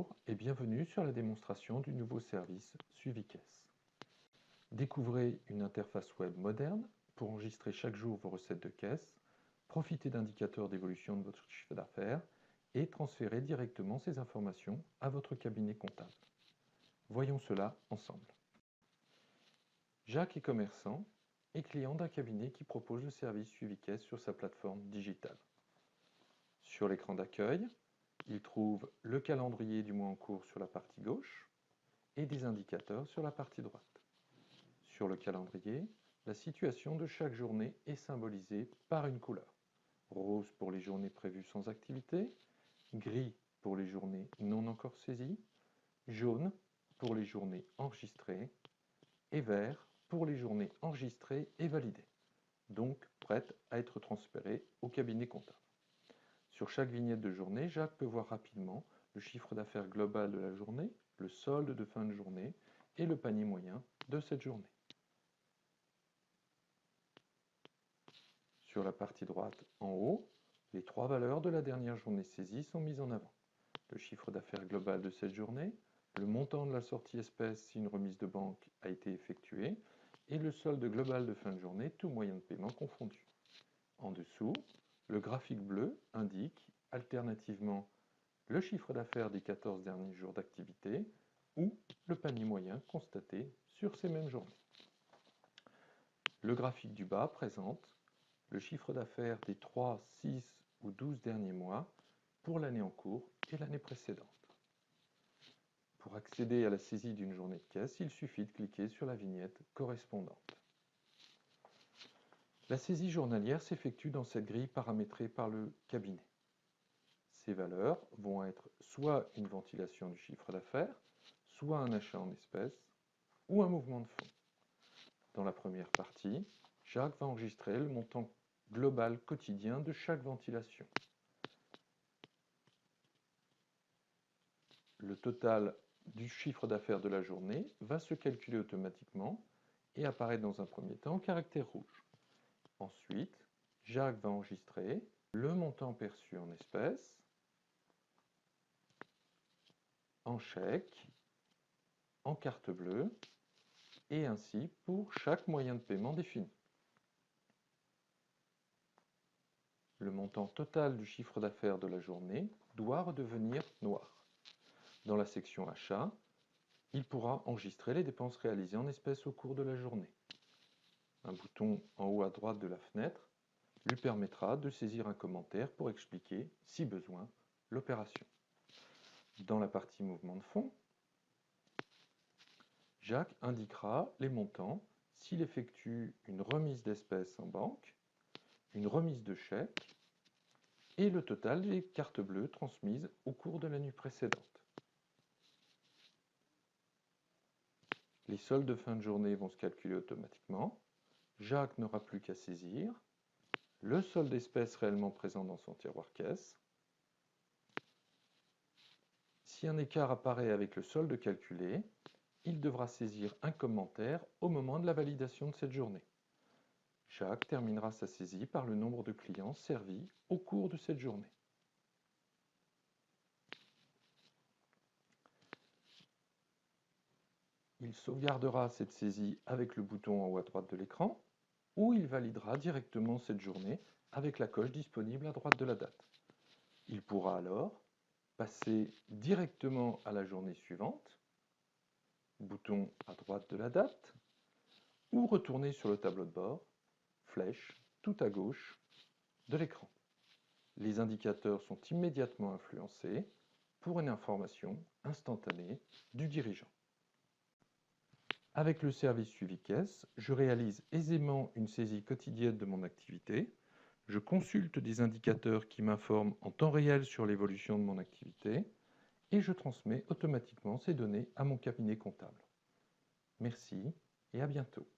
Bonjour et bienvenue sur la démonstration du nouveau service Suivi Caisse. Découvrez une interface web moderne pour enregistrer chaque jour vos recettes de caisse, profiter d'indicateurs d'évolution de votre chiffre d'affaires et transférer directement ces informations à votre cabinet comptable. Voyons cela ensemble. Jacques est commerçant et client d'un cabinet qui propose le service Suivi Caisse sur sa plateforme digitale. Sur l'écran d'accueil, il trouve le calendrier du mois en cours sur la partie gauche et des indicateurs sur la partie droite. Sur le calendrier, la situation de chaque journée est symbolisée par une couleur. Rose pour les journées prévues sans activité, gris pour les journées non encore saisies, jaune pour les journées enregistrées et vert pour les journées enregistrées et validées, donc prêtes à être transférées au cabinet comptable. Sur chaque vignette de journée, Jacques peut voir rapidement le chiffre d'affaires global de la journée, le solde de fin de journée et le panier moyen de cette journée. Sur la partie droite, en haut, les trois valeurs de la dernière journée saisie sont mises en avant. Le chiffre d'affaires global de cette journée, le montant de la sortie espèce si une remise de banque a été effectuée et le solde global de fin de journée, tout moyen de paiement confondu. En dessous, le graphique bleu indique alternativement le chiffre d'affaires des 14 derniers jours d'activité ou le panier moyen constaté sur ces mêmes journées. Le graphique du bas présente le chiffre d'affaires des 3, 6 ou 12 derniers mois pour l'année en cours et l'année précédente. Pour accéder à la saisie d'une journée de caisse, il suffit de cliquer sur la vignette correspondante. La saisie journalière s'effectue dans cette grille paramétrée par le cabinet. Ces valeurs vont être soit une ventilation du chiffre d'affaires, soit un achat en espèces ou un mouvement de fonds. Dans la première partie, Jacques va enregistrer le montant global quotidien de chaque ventilation. Le total du chiffre d'affaires de la journée va se calculer automatiquement et apparaître dans un premier temps en caractère rouge. Ensuite, Jacques va enregistrer le montant perçu en espèces, en chèque, en carte bleue, et ainsi pour chaque moyen de paiement défini. Le montant total du chiffre d'affaires de la journée doit redevenir noir. Dans la section achat, il pourra enregistrer les dépenses réalisées en espèces au cours de la journée. Un bouton en haut à droite de la fenêtre lui permettra de saisir un commentaire pour expliquer, si besoin, l'opération. Dans la partie mouvement de fonds, Jacques indiquera les montants s'il effectue une remise d'espèces en banque, une remise de chèque et le total des cartes bleues transmises au cours de la nuit précédente. Les soldes de fin de journée vont se calculer automatiquement. Jacques n'aura plus qu'à saisir le solde d'espèces réellement présent dans son tiroir caisse. Si un écart apparaît avec le solde calculé, il devra saisir un commentaire au moment de la validation de cette journée. Jacques terminera sa saisie par le nombre de clients servis au cours de cette journée. Il sauvegardera cette saisie avec le bouton en haut à droite de l'écran ou il validera directement cette journée avec la coche disponible à droite de la date. Il pourra alors passer directement à la journée suivante, bouton à droite de la date, ou retourner sur le tableau de bord, flèche tout à gauche de l'écran. Les indicateurs sont immédiatement influencés pour une information instantanée du dirigeant. Avec le service Suivi Caisse, je réalise aisément une saisie quotidienne de mon activité. Je consulte des indicateurs qui m'informent en temps réel sur l'évolution de mon activité et je transmets automatiquement ces données à mon cabinet comptable. Merci et à bientôt.